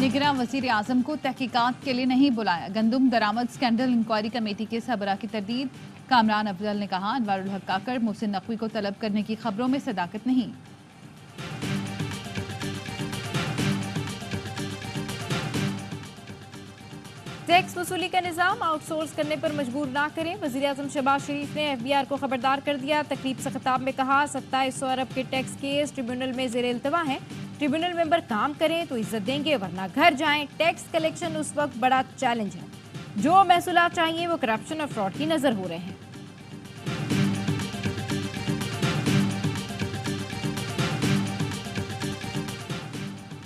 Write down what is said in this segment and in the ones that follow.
निगरान वजीर आजम को तहकीकात के लिए नहीं बुलाया। गंदुम दरामद स्कैंडल इंक्वायरी कमेटी के सरबराह की तरदीद। कामरान अफजल ने कहा, अनवारुल हक काकड़ मोहसिन नकवी को तलब करने की खबरों में सदाकत नहीं। टैक्स वसूली का निजाम आउटसोर्स करने पर मजबूर ना करें। वजीर आजम शहबाज शरीफ ने FBR को खबरदार कर दिया। तकरीब से खिताब में कहा, 2700 अरब के टैक्स केस ट्रिब्यूनल में जेर इल्तवा हैं। ट्रिब्यूनल मेंबर काम करें तो इज्जत देंगे, वरना घर जाएं। टैक्स कलेक्शन उस वक्त बड़ा चैलेंज है। जो महसूलात चाहिए वो करप्शन और फ्रॉड की नजर हो रहे हैं।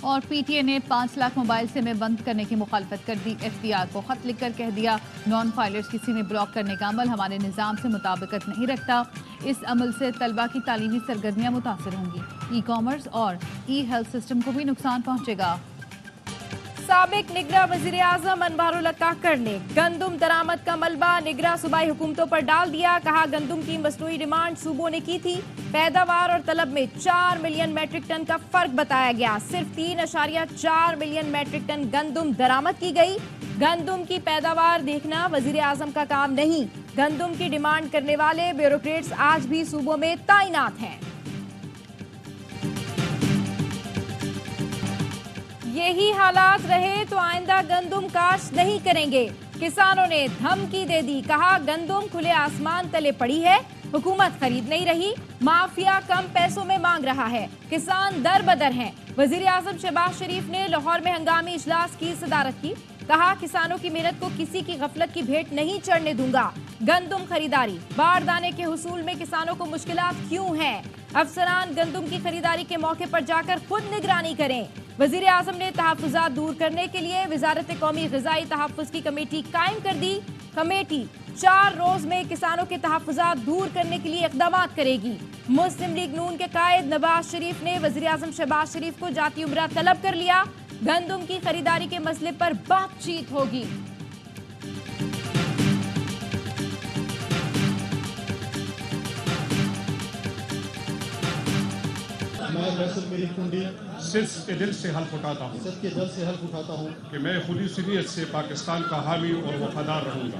और PTA ने 5 लाख मोबाइल सिमें बंद करने की मुखालफत कर दी। FDR को खत लिखकर कह दिया, नॉन फाइलर्स की सिमें ब्लॉक करने का अमल हमारे निज़ाम से मुताबिकत नहीं रखता। इस अमल से तलबा की तालीमी सरगर्मियाँ मुतासर होंगी। ई-कॉमर्स और ई-हेल्थ सिस्टम को भी नुकसान पहुँचेगा। साबिक निगरा वजीर आजम अनवारुल हक काकड़ ने गंदुम दरामद का मलबा निगरा सूबाई हुकूमतों पर डाल दिया। कहा, गंदुम की मसनूई डिमांड सूबों ने की थी। पैदावार और तलब में 4 मिलियन मैट्रिक टन का फर्क बताया गया। सिर्फ 3.4 मिलियन मैट्रिक टन गंदुम दरामद की गई। गंदुम की पैदावार देखना वजीर आजम का काम नहीं। गंदुम की डिमांड करने वाले ब्यूरोक्रेट्स आज भी सूबों में तैनात हैं। यही हालात रहे तो आइंदा गंदुम काश्त नहीं करेंगे। किसानों ने धमकी दे दी। कहा, गंदुम खुले आसमान तले पड़ी है, हुकूमत खरीद नहीं रही, माफिया कम पैसों में मांग रहा है, किसान दर बदर हैं। वजीर आजम शहबाज शरीफ ने लाहौर में हंगामी इजलास की सदारत की। कहा, किसानों की मेहनत को किसी की गफलत की भेंट नहीं चढ़ने दूंगा। गंदुम खरीदारी, बारदाने के हुसूल में किसानों को मुश्किलात क्यों हैं? अफसरान गंदुम की खरीदारी के मौके पर जाकर खुद निगरानी करें। वजीर आजम ने तहफ़्फ़ुज़ात दूर करने के लिए वजारत कौमी ग़िज़ाई तहफ़्फ़ुज़ की कमेटी कायम कर दी। कमेटी 4 रोज में किसानों के तहफ़्फ़ुज़ात दूर करने के लिए इक़दामात करेगी। मुस्लिम लीग नून के कायद नवाज शरीफ ने वजीर आजम शहबाज शरीफ को जाती उम्रा तलब कर लिया। गंदुम की खरीदारी के मसले पर बातचीत होगी। मैं फैसल मेरी कुंडी सिर्फ के दिल से हल्फ उठाता हूँ कि मैं खुलूस नीयत से पाकिस्तान का हामी और वफादार रहूँगा।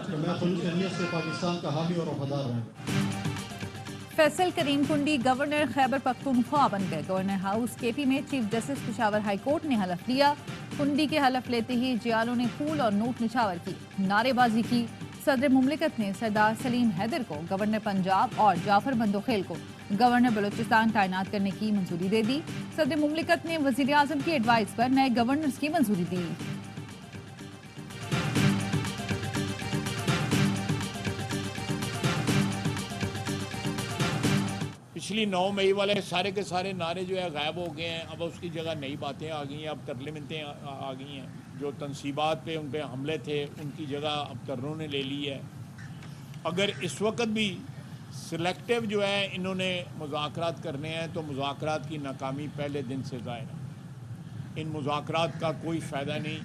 फैसल करीम कुंडी गवर्नर खैबर पख्तूनख्वा बन गए। गवर्नर हाउस KP में chief justice Peshawar high court ने हलफ लिया। कुंडी के हलफ लेते ही जियालों ने फूल और नोट निछावर की, नारेबाजी की। सदर मुमलिकत ने सरदार सलीम हैदर को गवर्नर पंजाब और जाफर बंदोखेल को गवर्नर बलूचिस्तान तैनात करने की मंजूरी दे दी। सदर मुमलिकत ने वजीर आजम की एडवाइस पर नए गवर्नर्स की मंजूरी दी। पिछली 9 मई वाले सारे के सारे नारे जो है गायब हो गए हैं। अब उसकी जगह नई बातें आ गई हैं, अब तरले मिनतें आ गई हैं। जो तनसीबात पे उन पे हमले थे उनकी जगह अब तरलों ने ले ली है। अगर इस वक्त भी सिलेक्टिव जो है इन्होंने मुज़ाकरात करने हैं तो मुज़ाकरात की नाकामी पहले दिन से ज़ाहिर है। इन मुज़ाकरात का कोई फ़ायदा नहीं।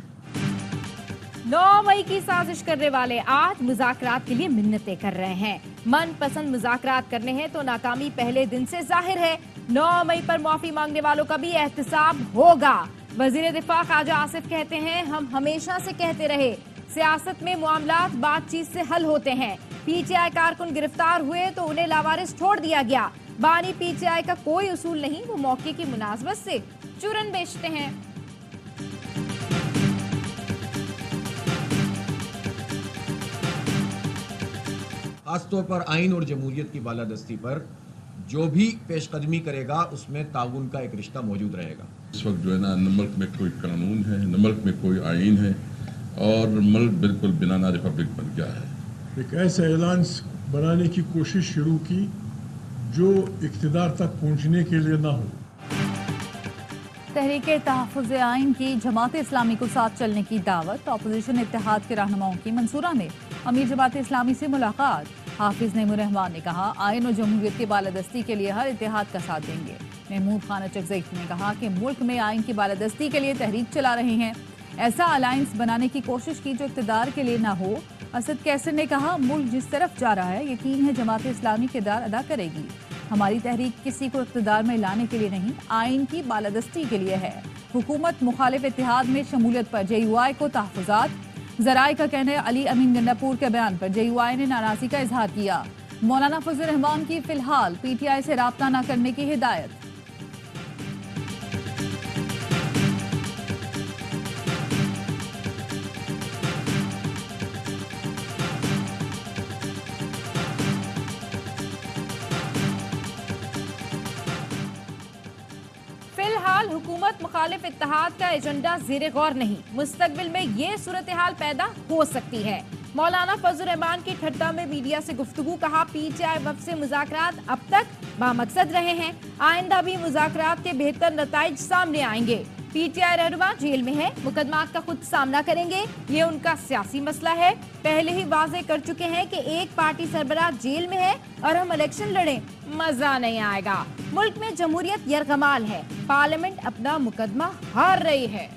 9 मई की साजिश करने वाले आज मुज़ाकरात के लिए मिन्नतें कर रहे हैं। मनपसंद मुज़ाकरात करने हैं तो नाकामी पहले दिन से जाहिर है। 9 मई पर माफी मांगने वालों का भी एहतसाब होगा। वजीर दिफा ख्वाजा आसिफ कहते हैं, हम हमेशा से कहते रहे सियासत में मामलात बातचीत से हल होते हैं। PTI कारकुन गिरफ्तार हुए तो उन्हें लावारिस छोड़ दिया गया। बानी PTI का कोई उसूल नहीं, वो मौके की मुनासबत से चूरन बेचते हैं। खासतौर पर आइन और जमहूरियत की बालादस्ती पर जो भी पेशकदमी करेगा उसमें ताउन का एक रिश्ता मौजूद रहेगा। इस वक्त जो है ना, न मुल्क में कोई कानून है, न मुल्क में कोई आइन है और मुल्क बिल्कुल बनाना रिपब्लिक बन गया है। एक ऐसा ऐलान बनाने की कोशिश शुरू की जो इक़्तिदार तक पहुंचने के लिए ना हो। तहरीके तहफ़्फ़ुज़ आइन की जमात इस्लामी को साथ चलने की दावत। अपोजिशन इत्तेहाद के रहनुमाओं की मंसूरा में अमीर जमात इस्लामी से मुलाकात। हाफिज नईमुर रहमान ने कहा, आइन और जमहूरियत की बालादस्ती के लिए हर इत्तेहाद का साथ देंगे। महमूद खान अचकज़ई ने कहा कि मुल्क में आइन की बालादस्ती के लिए तहरीक चला रहे हैं। ऐसा अलायंस बनाने की कोशिश की जो इक़्तिदार के लिए ना हो। असद कैसर ने कहा, मुल्क जिस तरफ जा रहा है यकीन है जमात इस्लामी किरदार अदा करेगी। हमारी तहरीक किसी को इक़्तिदार में लाने के लिए नहीं, आइन की बालादस्ती के लिए है। हुकूमत मुखालिफ इत्तेहाद में शमूलियत पर JUI को तहफ़्फ़ुज़ात। ज़राए का कहना है अली अमीन गंडापुर के बयान पर JUI ने नाराज़गी का इजहार किया। मौलाना फजल रहमान की फिलहाल PTI से राब्ता न करने की हिदायत। फिलहाल हुकूमत मुखालिफ इत्तेहाद का एजेंडा ज़ेरे गौर नहीं, मुस्तकबिल में ये सूरत हाल पैदा हो सकती है। मौलाना फजल रहमान की ठट्टा में मीडिया से गुफ्तगू, कहा PTI वफ़द से मुज़ाकरात अब तक बामकसद रहे हैं, आइंदा भी मुज़ाकरात के बेहतर नताइज सामने आएंगे। PTI रहनुमा जेल में है, मुकदमात का खुद सामना करेंगे, ये उनका सियासी मसला है। पहले ही वाज़े कर चुके हैं कि एक पार्टी सरबराह जेल में है और हम इलेक्शन लड़ें, मजा नहीं आएगा। मुल्क में जमहूरियत यरगमाल है, पार्लियामेंट अपना मुकदमा हार रही है।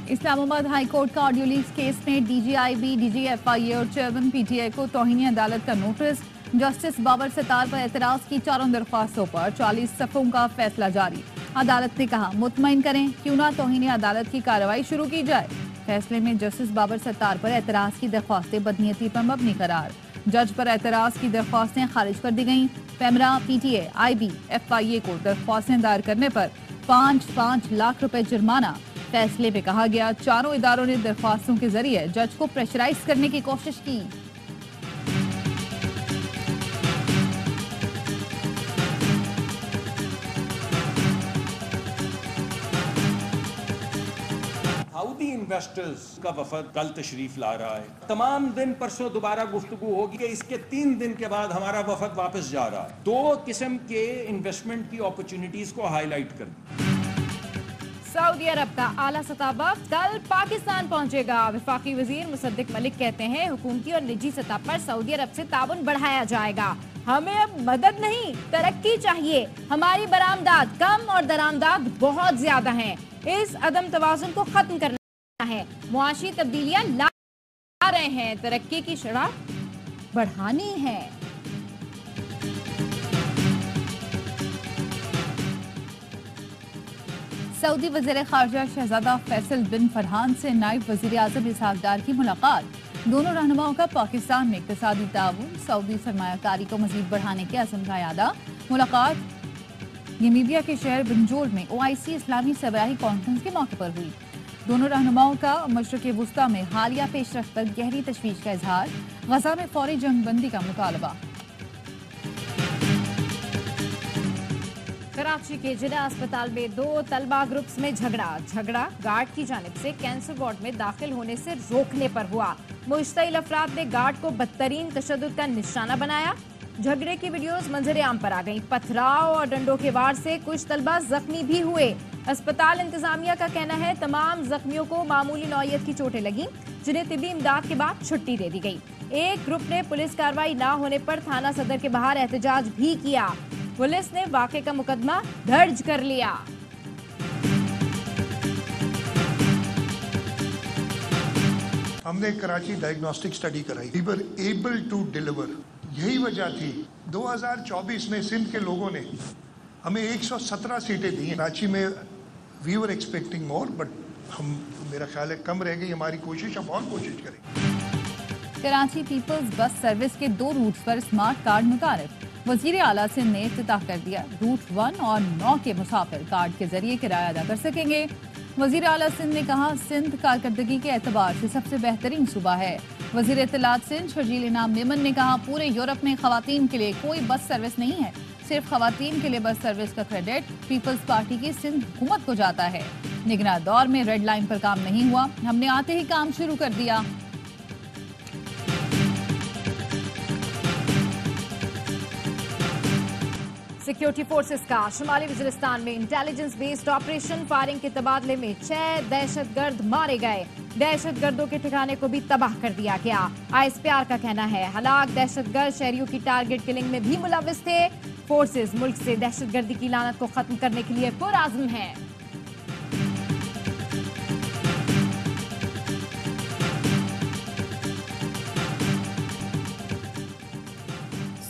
इस्लामाबाद हाई कोर्ट का ऑडियो लीक्स केस में DGIB, DGFIA और चेयरमैन PTI को तौहीन अदालत का नोटिस। जस्टिस बाबर सत्तार पर एतराज की 4 दरख्वास्तों पर 40 सफ़ों का फैसला जारी। अदालत ने कहा मुतमईन करें, क्यों ना तौहीन अदालत की कार्रवाई शुरू की जाए। फैसले में जस्टिस बाबर सत्तार पर एतराज की दरख्वास्तें बदनीयती पर मबनी करार। जज पर एतराज की दरख्वास्तें खारिज कर दी गईं। पैमरा, PTA, IB, FIA को दरख्वास्तें दायर करने पर 5-5 लाख रुपए जुर्माना। फैसले में कहा गया चारों इदारों ने दरख्वास्तों के जरिए जज को प्रेशराइज करने की कोशिश की। सऊदी इन्वेस्टर्स का वफद कल तशरीफ ला रहा है। तमाम दिन परसों दोबारा गुफ्तगू होगी कि इसके 3 दिन के बाद हमारा वफद वापस जा रहा है। 2 किस्म के इन्वेस्टमेंट की अपॉर्चुनिटीज को हाईलाइट कर। सऊदी अरब का आला सतह वफ़द कल पाकिस्तान पहुंचेगा। वफाकी वजीर मुसद्दिक मलिक कहते हैं हुकूमती और निजी सतह पर सऊदी अरब से ताउन बढ़ाया जाएगा। हमें अब मदद नहीं, तरक्की चाहिए। हमारी बरामदात कम और दरामदात बहुत ज्यादा हैं। इस अदम तवाज़ुन को खत्म करना है। मुआशी तब्दीलियां ला रहे हैं, तरक्की की शरह बढ़ानी है। सऊदी वज़ीर ख़ारजा शहजादा फैसल बिन फरहान से नायब वज़ीर आज़म इसहाक डार की मुलाकात। दोनों रहनुमाओं का पाकिस्तान में इक़्तिसादी ताउन, सऊदी सरमायाकारी को मज़ीद बढ़ाने के अज़्म का यादा। मुलाकात लीबिया के शहर बंजोल में OIC इस्लामी सरबराही कॉन्फ्रेंस के मौके पर हुई। दोनों रहनुमाओं का मशरिक़ वुस्ता में हालिया पेशरफ्त पर गहरी तशवीश का इजहार। गजा में फौरी जंगबंदी का मुतालबा। कराची के जिला अस्पताल में 2 तलबा ग्रुप्स में झगड़ा गार्ड की जानिब से कैंसर वार्ड में दाखिल होने से रोकने पर हुआ। मुश्तइल अफराद ने गार्ड को बदतरीन तशद्दुद का निशाना बनाया। झगड़े की वीडियोस मंजर आम पर आ गई। पथराव और डंडों के वार से कुछ तलबा जख्मी भी हुए। अस्पताल इंतजामिया का कहना है तमाम जख्मियों को मामूली नौयत की चोटें लगी, जिन्हें तिब्बी इमदाद के बाद छुट्टी दे दी गई। एक ग्रुप ने पुलिस कार्रवाई न होने पर थाना सदर के बाहर एहतजाज भी किया। पुलिस ने वाक़े का मुकदमा दर्ज कर लिया। हमने कराची डायग्नोस्टिक स्टडी कराई, we were able to deliver. यही वजह थी 2024 में सिंध के लोगों ने हमें 117 सीटें दी। कराची में we were expecting more, but हम मेरा ख्याल है कम रह गई। हमारी कोशिश, हम और कोशिश करेंगे। कराची पीपल्स बस सर्विस के 2 रूट्स पर स्मार्ट कार्ड मुतारिफ। वजीर आला सिंध ने इफ्तिताह कर दिया। रूट 1 और 9 के मुसाफिर कार्ड के जरिए किराया अदा कर सकेंगे। वजीर आला सिंध ने कहा सिंध कारकर्दगी के एतबार से सबसे बेहतरीन सूबा है। वजीर इत्तलात सिंध शर्जील इनाम मेमन ने कहा पूरे यूरोप में खवातीन के लिए कोई बस सर्विस नहीं है, सिर्फ खवातीन के लिए बस सर्विस का क्रेडिट पीपल्स पार्टी की सिंध हुकूमत को जाता है। निगरान दौर में रेड लाइन पर काम नहीं हुआ, हमने आते ही काम शुरू कर दिया। सिक्योरिटी फोर्सेस का शुमाली वज़ीरिस्तान में इंटेलिजेंस बेस्ड ऑपरेशन। फायरिंग के तबादले में 6 दहशतगर्द मारे गए। दहशतगर्दों के ठिकाने को भी तबाह कर दिया गया। ISPR का कहना है हलाक दहशतगर्द शहरियों की टारगेट किलिंग में भी मुलव्विस थे। फोर्सेस मुल्क से दहशतगर्दी की लानत को खत्म करने के लिए पुरआज़्म हैं।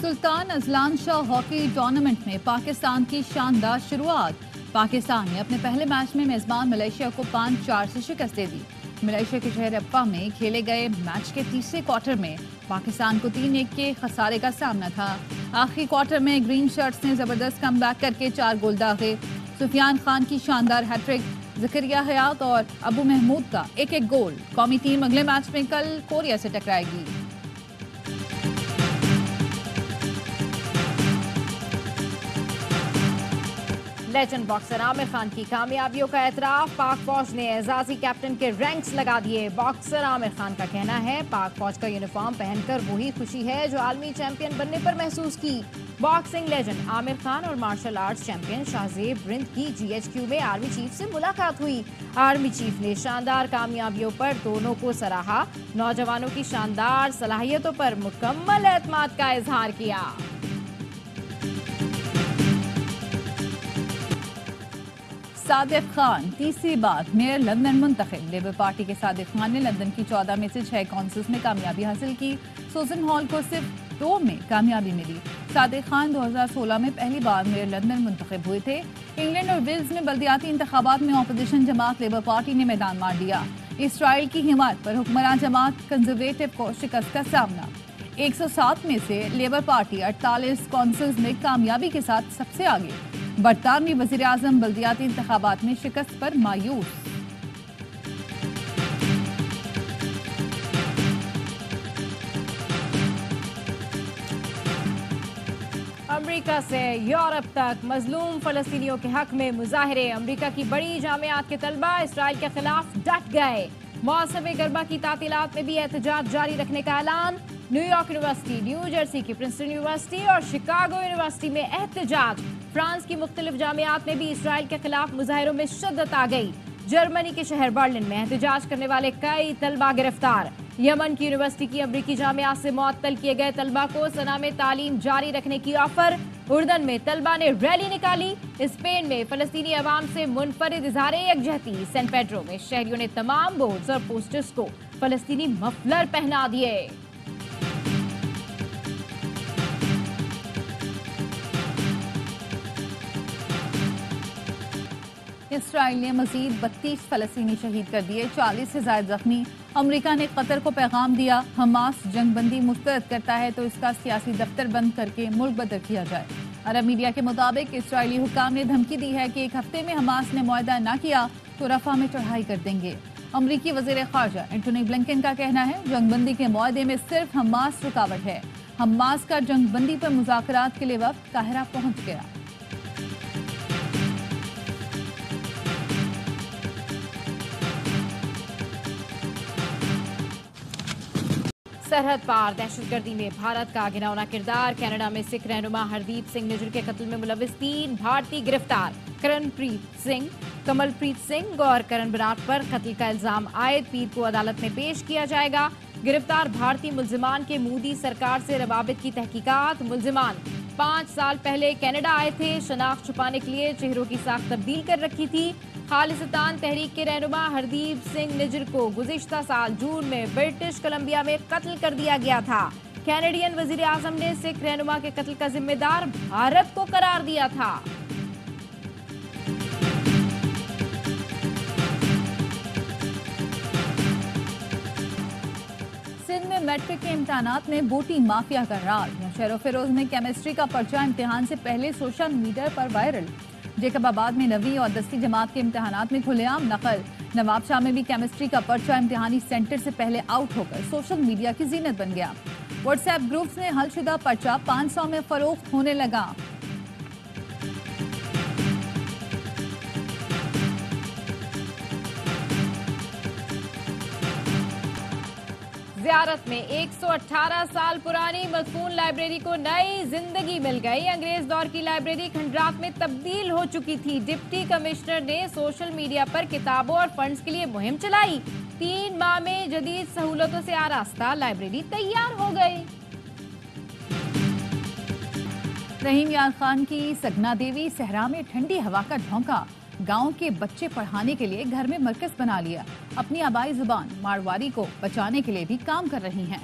Sultan Azlan Shah hockey tournament में पाकिस्तान की शानदार शुरुआत। पाकिस्तान ने अपने पहले मैच में मेजबान मलेशिया को 5-4 से शिकस्त दे दी। मलेशिया के शहर अप्पा में खेले गए मैच के तीसरे क्वार्टर में पाकिस्तान को 3-1 के खसारे का सामना था। आखिरी क्वार्टर में ग्रीन शर्ट्स ने जबरदस्त कमबैक करके 4 गोल दागे। सुफियान खान की शानदार हैट्रिक, ज़करिया हयात और अबू महमूद का एक गोल। कौमी टीम अगले मैच में कल कोरिया से टकराएगी। लेजेंड बॉक्सर आमिर खान की कामयाबियों का एतराफ, पाक फौज ने एजाजी कैप्टन के रैंक्स लगा दिए। बॉक्सर आमिर खान का कहना है, पाक फौज का यूनिफॉर्म पहनकर वही खुशी है जो आलमी चैंपियन बनने पर महसूस की। बॉक्सिंग लेजेंड आमिर खान और martial arts champion Shahzeb Rind की GHQ में आर्मी चीफ से मुलाकात हुई। आर्मी चीफ ने शानदार कामयाबियों पर दोनों को सराहा, नौजवानों की शानदार सलाहियतों पर मुकम्मल एतमाद का इजहार किया। सादिक खान तीसरी बार मेयर लंदन मुंतखब। लेबर पार्टी के सादिक खान ने लंदन की 14 में से 6 काउंसिल्स में कामयाबी हासिल की। सोजन हॉल को सिर्फ 2 में कामयाबी मिली। सादिक खान 2016 में पहली बार मेयर लंदन मुंतखब हुए थे। इंग्लैंड और वेल्स में बल्दियाती इंतखाबात में अपोजिशन जमात लेबर पार्टी ने मैदान मार दिया। इसराइल की हिमायत पर हुक्मरान जमात कंजर्वेटिव को शिकस्त का सामना। 107 में से लेबर पार्टी 48 काउंसिल्स में कामयाबी के साथ सबसे आगे। बरतानवी वज़ीर आज़म बल्दियाती इंतखाबात में शिकस्त पर मायूस। अमेरिका से यूरोप तक मजलूम फलस्तीनियों के हक में मुजाहरे। अमेरिका की बड़ी जामियात के तलबा इसराइल के खिलाफ डट गए। मौसम गर्मा की तातीलात में भी एहतजाज जारी रखने का ऐलान। न्यूयॉर्क यूनिवर्सिटी, न्यू जर्सी की प्रिंसटन यूनिवर्सिटी और शिकागो यूनिवर्सिटी में एहतजाज। फ्रांस की मुख्तलिफ जामियात में भी इसराइल के खिलाफ मुजाहिरों में शिद्दत आ गई। जर्मनी के शहर बर्लिन में एहतजाज करने वाले कई तलबा गिरफ्तार। यमन की यूनिवर्सिटी की अमरीकी जामियात से मुअत्तल किए गए तलबा को सना में तालीम जारी रखने की ऑफर। उर्दन में तलबा ने रैली निकाली। स्पेन में फलस्तीनी अवाम से मुनफरिद इजहार यकजहती। सेंट पेड्रो में शहरियों ने तमाम बोर्ड्स और पोस्टर्स को फलस्तीनी मफलर पहना दिए। इसराइल ने मजीद 32 फलस्तीनी शहीद कर दिए, 40 से ज्यादा जख्मी। अमेरिका ने कतर को पैगाम दिया, हमास जंगबंदी मुस्तरद करता है तो इसका सियासी दफ्तर बंद करके मुल्क बदर किया जाए। अरब मीडिया के मुताबिक इसराइली हुक्काम ने धमकी दी है कि 1 हफ्ते में हमास ने मुआहदा न किया तो रफा में चढ़ाई कर देंगे। अमरीकी वज़ीर ख़ारजा एंटोनी ब्लिंकन का कहना है, जंगबंदी के मुआहदे में सिर्फ हमास रुकावट है। हमास का जंगबंदी पर मुज़ाकरात के लिए वक्त काहिरा पहुंच गया। सरहद पार दहशतगर्दी में भारत का गिनौना किरदार। कनाडा में सिख रहनुमा हरदीप सिंह निज्जर के कत्ल में मुलविस 3 भारतीय गिरफ्तार। करणप्रीत सिंह, कमलप्रीत सिंह और करण बराट पर कत्ल का इल्जाम आयद पीर को अदालत में पेश किया जाएगा। गिरफ्तार भारतीय मुल्जिमान के मोदी सरकार से रवाबित की तहकीकात। मुल्जिमान 5 साल पहले कनाडा आए थे। शनाख्त छुपाने के लिए चेहरों की साख तब्दील कर रखी थी। खालिस्तान तहरीक के रहनुमा हरदीप सिंह निज्जर को गुज़िश्ता साल जून में ब्रिटिश कोलंबिया में कत्ल कर दिया गया था। कैनेडियन वज़ीर आज़म ने सिख रहनुमा के कत्ल का जिम्मेदार भारत को करार दिया था। सिंध में मैट्रिक के इम्तिहानात में बूटी माफिया का राज। शहरो फिरोज में केमिस्ट्री का पर्चा इम्तिहान से पहले सोशल मीडिया पर वायरल। जेकबाबाद में 9वीं और 10वीं जमात के इम्तिहानात में खुलेआम नकल। नवाबशाह में भी केमिस्ट्री का पर्चा इम्तिहानी सेंटर से पहले आउट होकर सोशल मीडिया की जीनत बन गया। व्हाट्सएप ग्रुप्स में हलशुदा पर्चा 500 में फरोख्त होने लगा। ज़ियारत में 118 साल पुरानी मदफून लाइब्रेरी को नई जिंदगी मिल गई। अंग्रेज दौर की लाइब्रेरी खंडरात में तब्दील हो चुकी थी। डिप्टी कमिश्नर ने सोशल मीडिया पर किताबों और फंड्स के लिए मुहिम चलाई। 3 माह में जदीद सहूलतों से आरास्ता लाइब्रेरी तैयार हो गई। रहीम यार खान की सगना देवी सहरा में ठंडी हवा का झोंका। गांव के बच्चे पढ़ाने के लिए घर में मरकज बना लिया। अपनी आबाई जुबान मारवाड़ी को बचाने के लिए भी काम कर रही हैं।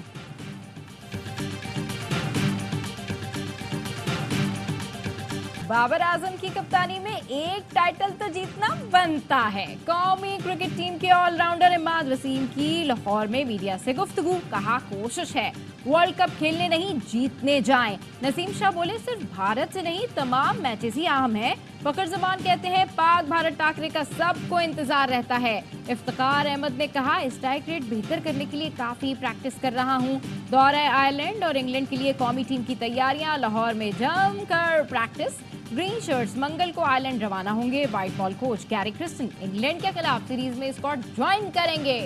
बाबर आजम की कप्तानी में एक टाइटल तो जीतना बनता है। कौमी क्रिकेट टीम के ऑलराउंडर इमाद वसीम की लाहौर में मीडिया से गुफ्तगू, कहा कोशिश है वर्ल्ड कप खेलने नहीं जीतने जाएं। नसीम शाह बोले सिर्फ भारत से नहीं तमाम मैचेस ही अहम है। फखर जमान कहते हैं पाक भारत टाकरे का सबको इंतजार रहता है। इफ्तिकार अहमद ने कहा स्ट्राइक रेट बेहतर करने के लिए काफी प्रैक्टिस कर रहा हूं। दौरा आयरलैंड और इंग्लैंड के लिए कौमी टीम की तैयारियां, लाहौर में जमकर प्रैक्टिस। ग्रीन शर्ट्स मंगल को आयरलैंड रवाना होंगे। White ball coach Gary Kristen England के खिलाफ सीरीज में स्क्वाड ज्वाइन करेंगे।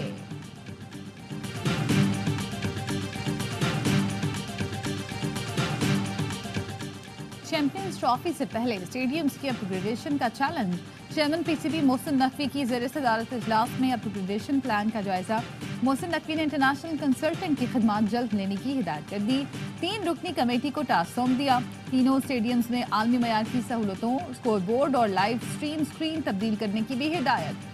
चैंपियंस ट्रॉफी से पहले स्टेडियम्स की अपग्रेडेशन का challenge. Chairman PCB Mohsin Naqvi की ज़ेर सदारत इजलास में अपग्रेडेशन प्लान का जायजा। मोहसिन नकवी ने इंटरनेशनल कंसल्टेंट की खदमात जल्द लेने की हिदायत कर दी। 3 रुकनी कमेटी को टास्क सौंप दिया। तीनों स्टेडियम्स में आलमी मयार की सहूलतों, स्कोर बोर्ड और लाइव स्ट्रीम स्क्रीन तब्दील करने की भी हिदायत।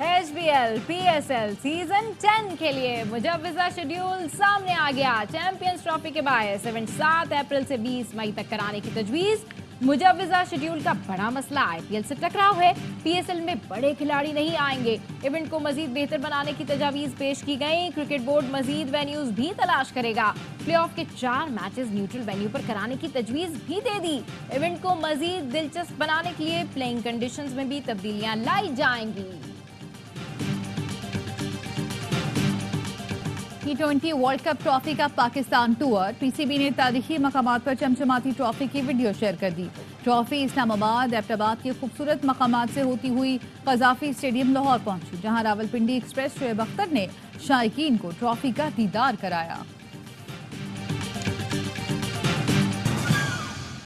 HBL PSL सीजन 10 के लिए मुजव्वज़ा शेड्यूल सामने आ गया। चैंपियंस ट्रॉफी के बायस इवेंट 7 अप्रैल से 20 मई तक कराने की तजवीज़। मुजव्वज़ा शेड्यूल का बड़ा मसला IPL से टकराव है। PSL में बड़े खिलाड़ी नहीं आएंगे। इवेंट को मजीद बेहतर बनाने की तजावीज़ पेश की गई। क्रिकेट बोर्ड मजीद वेन्यूज भी तलाश करेगा। प्लेऑफ के 4 मैचेस न्यूट्रल वेन्यू पर कराने की तजवीज़ भी दे दी। इवेंट को मजीद दिलचस्प बनाने के लिए प्लेइंग कंडीशंस में भी तब्दीलियां लाई जाएंगी। T20 वर्ल्ड कप ट्रॉफी का पाकिस्तान टूर। पीसीबी ने तारीखी मकामात पर चमचमाती ट्रॉफी की वीडियो शेयर कर दी। ट्रॉफी इस्लामाबाद एबटाबाद के खूबसूरत मकामात से होती हुई कजाफी स्टेडियम लाहौर पहुंची, जहां रावलपिंडी एक्सप्रेस शोएब अख्तर ने शायकीन को ट्रॉफी का दीदार कराया।